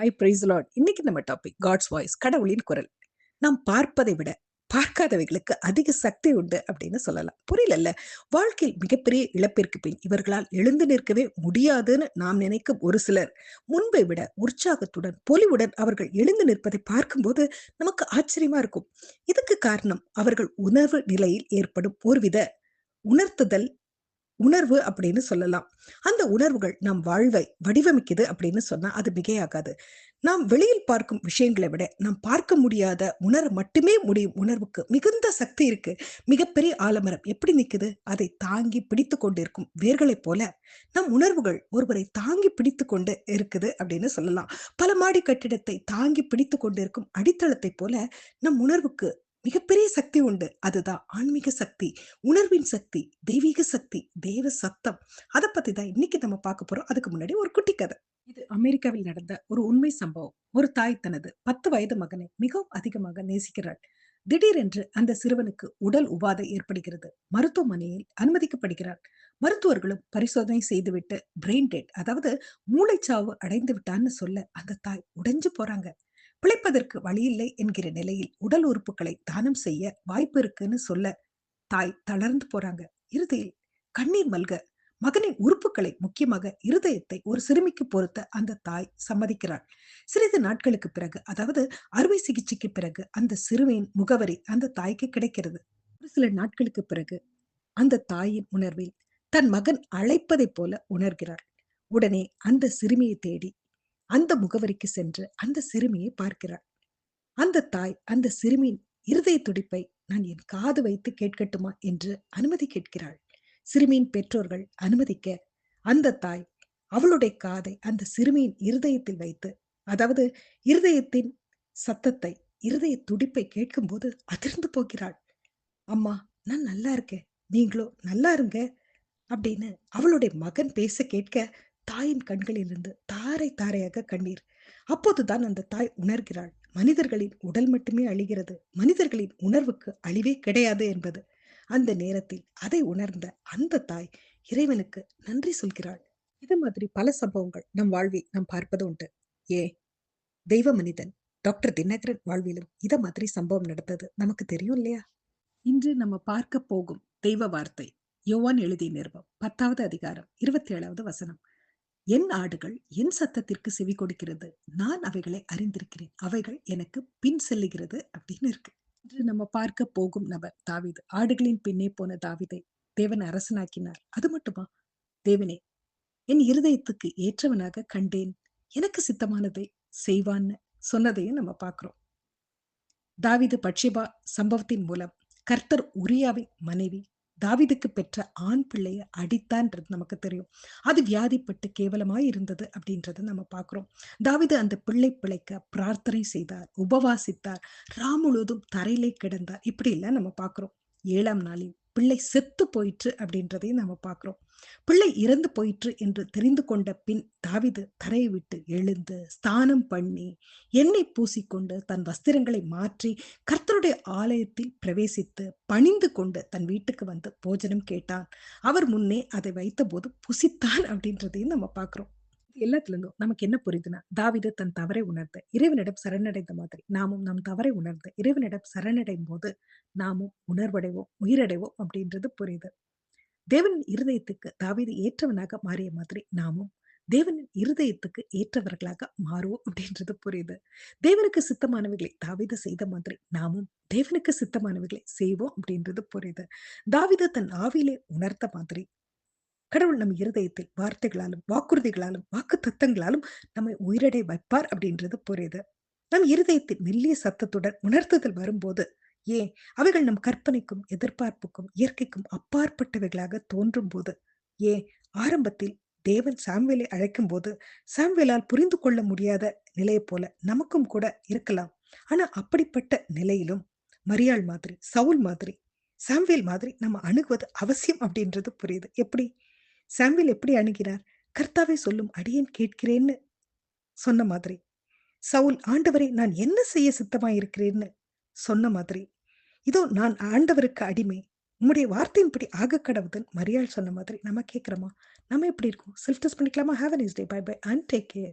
Hi price Lord. இன்னைக்கு நம்ம topic God's voice, கடவுளின் குரல். நாம் பார்ப்பதை விட பார்க்காதவைகளுக்கு அதிக சக்தி உண்டு அப்படின்னு சொல்லலாம். புரியலல்ல? வாழ்க்கையில் மிகப்பெரிய இழப்பிற்கு பின் இவர்களால் எழுந்து நிற்கவே முடியாதுன்னு நாம் நினைக்கும் ஒரு சிலர் முன்பை விட உற்சாகத்துடன் பொலிவுடன் அவர்கள் எழுந்து நிற்பதை பார்க்கும்போது நமக்கு ஆச்சரியமா இருக்கும். இதுக்கு காரணம் அவர்கள் உணர்வு நிலையில் ஏற்படும் ஒருவித உணர்த்துதல் உணர்வு அப்படின்னு சொல்லலாம். அந்த உணர்வுகள் நம் வாழ்வை வடிவமைக்குது அப்படின்னு சொன்னா அது மிகையாகாது. நாம் வெளியில் பார்க்கும் விஷயங்களை விட நாம் பார்க்க முடியாத உணர மட்டுமே முடியும் உணர்வுக்கு மிகுந்த சக்தி இருக்கு. மிகப்பெரிய ஆலமரம் எப்படி நிக்குது? அதை தாங்கி பிடித்து கொண்டிருக்கும் வேர்களைப் போல நம் உணர்வுகள் ஒருவரை தாங்கி பிடித்து கொண்டு இருக்குது அப்படின்னு சொல்லலாம். பல மாடி கட்டிடத்தை தாங்கி பிடித்து கொண்டிருக்கும் அடித்தளத்தை போல நம் உணர்வுக்கு மிகப்பெரிய சக்தி உண்டு. அதுதான் ஆன்மீக சக்தி, உணர்வின் சக்தி, தெய்வீக சக்தி, தேவ சத்தம். அதை பத்தி தான் இன்னைக்கு நம்ம பார்க்க போறோம். அதுக்கு முன்னாடி ஒரு குட்டி கதை. இது அமெரிக்காவில் நடந்த ஒரு உண்மை சம்பவம். ஒரு தாய் தனது 10 வயது மகனை மிகவும் அதிகமாக நேசிக்கிறாள். திடீரென்று அந்த சிறுவனுக்கு உடல் உபாதை ஏற்படுகிறது. மருத்துவமனையில் அனுமதிக்கப்படுகிறார். மருத்துவர்களும் பரிசோதனை செய்துவிட்டு பிரெயின் டெட், அதாவது மூளைச்சாவு அடைந்து விட்டான்னு சொல்ல அந்த தாய் உடைஞ்சு போறாங்க. பிழைப்பதற்கு வழியில்லை என்கிற நிலையில் உடல் உறுப்புகளை தானம் செய்ய வாய்ப்பு இருக்குன்னு சொல்ல தாய் தளர்ந்து போறாங்க. இறுதியில் கண்ணீர் மல்க மகனின் உறுப்புகளை, முக்கியமாக இருதயத்தை ஒரு சிறுமிக்கு பொறுத்த அந்த தாய் சம்மதிக்கிறாள். சிறிது நாட்களுக்கு பிறகு, அதாவது அறுவை சிகிச்சைக்கு பிறகு, அந்த சிறுமியின் முகவரி அந்த தாய்க்கு கிடைக்கிறது. ஒரு சில நாட்களுக்கு பிறகு அந்த தாயின் உணர்வில் தன் மகன் அழைப்பதைப் போல உணர்கிறாள். உடனே அந்த சிறுமியை தேடி அந்த முகவரிக்கு சென்று அந்த சிறுமியை பார்க்கிறாள். அந்த தாய் அந்த சிறுமியின் இருதய துடிப்பை நான் என் காது வைத்து கேட்கட்டுமா என்று அனுமதி கேட்கிறாள். சிறுமியின் பெற்றோர்கள் அனுமதிக்க அந்த தாய் அவளுடைய காதை அந்த சிறுமியின் இருதயத்தில் வைத்து, அதாவது இருதயத்தின் சத்தத்தை, இருதய துடிப்பை கேட்கும்போது அதிர்ந்து போகிறாள். அம்மா, நான் நல்லா இருக்கேன், நீங்களோ நல்லா இருங்க அப்படின்னு அவளுடைய மகன் பேச கேட்க தாயின் கண்களிலிருந்து தாரை தாரையாக கண்ணீர். அப்போதுதான் அந்த தாய் உணர்கிறாள், மனிதர்களின் உடல் மட்டுமே அழிகிறது, மனிதர்களின் உணர்வுக்கு அழிவே கிடையாது என்பது. அந்த நேரத்தில் அதை உணர்ந்த அந்த தாய் இறைவனுக்கு நன்றி சொல்கிறாள். இது மாதிரி பல சம்பவங்கள் நம் வாழ்வில் நாம் பார்ப்பது உண்டு. ஏ தெய்வ மனிதன் டாக்டர் தினகரன் வாழ்விலும் இத மாதிரி சம்பவம் நடந்தது நமக்கு தெரியும் இல்லையா? இன்று நம்ம பார்க்க போகும் தெய்வ வார்த்தை யோவான் எழுதிய நிருபம் 10வது அதிகாரம் 27வது வசனம். என் ஆடுகள் என் சத்தத்திற்கு செவி கொடுக்கிறது, நான் அவைகளை அறிந்திருக்கிறேன், அவைகள் எனக்கு பின் செல்லுகிறது அப்படின்னு இருக்கு. இன்று நம்ம பார்க்க போகும் நபர் தாவீது. ஆடுகளின் பின்னே போன தாவீதை தேவன் அரசனாக்கினார். அது மட்டுமா, தேவனே என் இருதயத்துக்கு ஏற்றவனாக கண்டேன், எனக்கு சித்தமானதை செய்வான்னு சொன்னதையும் நம்ம பார்க்கிறோம். தாவீது பட்சேபா சம்பவத்தின் மூலம் கர்த்தர் உரியாவின் மனைவி தாவீதுக்கு பெற்ற ஆண் பிள்ளையை அடித்தான்றது நமக்கு தெரியும். அது வியாதிப்பட்டு கேவலமாய் இருந்தது அப்படின்றத நம்ம பார்க்கிறோம். தாவீது அந்த பிள்ளை பிழைக்க பிரார்த்தனை செய்தார், உபவாசித்தார், முழுவதும் தரையிலே கிடந்தார். இப்படி எல்லாம் நம்ம பார்க்கிறோம். 7ஆம் நாளில் பிள்ளை செத்து போயிற்று அப்படின்றதையும் நம்ம பார்க்கிறோம். பிள்ளை இறந்து போயிற்று என்று தெரிந்து கொண்ட பின் தாவீது தரையை விட்டு எழுந்து ஸ்தானம் பண்ணி எண்ணெய் பூசிக்கொண்டு தன் வஸ்திரங்களை மாற்றி கர்த்தருடைய ஆலயத்தில் பிரவேசித்து பணிந்து கொண்டு தன் வீட்டுக்கு வந்து போஜனம் கேட்டான். அவர் முன்னே அதை வைத்த போது புசித்தான் அப்படின்றதையும் நம்ம பார்க்கிறோம். எல்லாத்துல இருந்தும் நமக்கு என்ன புரியுதுன்னா, தாவீது தன் தவறை உணர்ந்த இறைவனிடம் சரணடைந்த மாதிரி நாமும் நம் தவறை உணர்ந்த இறைவனிடம் சரணடையும் போது நாமும் உணர்வடைவோம், உயிரடைவோம் அப்படின்றது புரியுது. தேவனின் இருதயத்துக்கு தாவீது ஏற்றவனாக மாறிய மாதிரி நாமும் தேவனின் இருதயத்துக்கு ஏற்றவர்களாக மாறுவோம் அப்படின்றது புரியுது. தேவனுக்கு சித்தமானவைகளை தாவீது செய்த மாதிரி நாமும் தேவனுக்கு சித்தமானவைகளை செய்வோம் அப்படின்றது புரியுது. தாவீது தன் ஆவியிலே உணர்த்த மாதிரி கடவுள் நம் இருதயத்தில் வார்த்தைகளாலும் வாக்குறுதிகளாலும் வாக்கு தத்தங்களாலும் நம்மை உயிரடை வைப்பார் அப்படின்றது புரியுது. நம் இருதயத்தின் மெல்லிய சத்தத்துடன் உணர்த்துதல் வரும்போது, ஏன் அவைகள் நம் கற்பனைக்கும் எதிர்பார்ப்புக்கும் இயற்கைக்கும் அப்பாற்பட்டவைகளாக தோன்றும் போது, ஏன் ஆரம்பத்தில் தேவன் சாம்வேலை அழைக்கும் போது சாம்வேலால் புரிந்து கொள்ள முடியாத நிலையை போல நமக்கும் கூட இருக்கலாம். ஆனா அப்படிப்பட்ட நிலையிலும் மரியாள் மாதிரி, சவுல் மாதிரி, சாம்வேல் மாதிரி நம்ம அணுகுவது அவசியம் அப்படின்றது புரியுது. எப்படி சாம்வேல் எப்படி அணுகினார்? கர்த்தாவே சொல்லும் அடியேன் கேட்கிறேன்னு சொன்ன மாதிரி. சவுல் ஆண்டவரே நான் என்ன செய்ய சித்தமாயிருக்கிறேன்னு சொன்ன மாதிரி. இதோ நான் ஆண்டவருக்கு அடிமை, உம்முடைய வார்த்தையின்படி ஆக கடவுதன் மரியாள் சொன்ன மாதிரி நம்ம கேட்கிறோமா? நம்ம எப்படி இருக்கோம்? செல்ஃப் டெஸ்ட் பண்ணிக்கலாமா? Have a nice day. Bye bye and take care.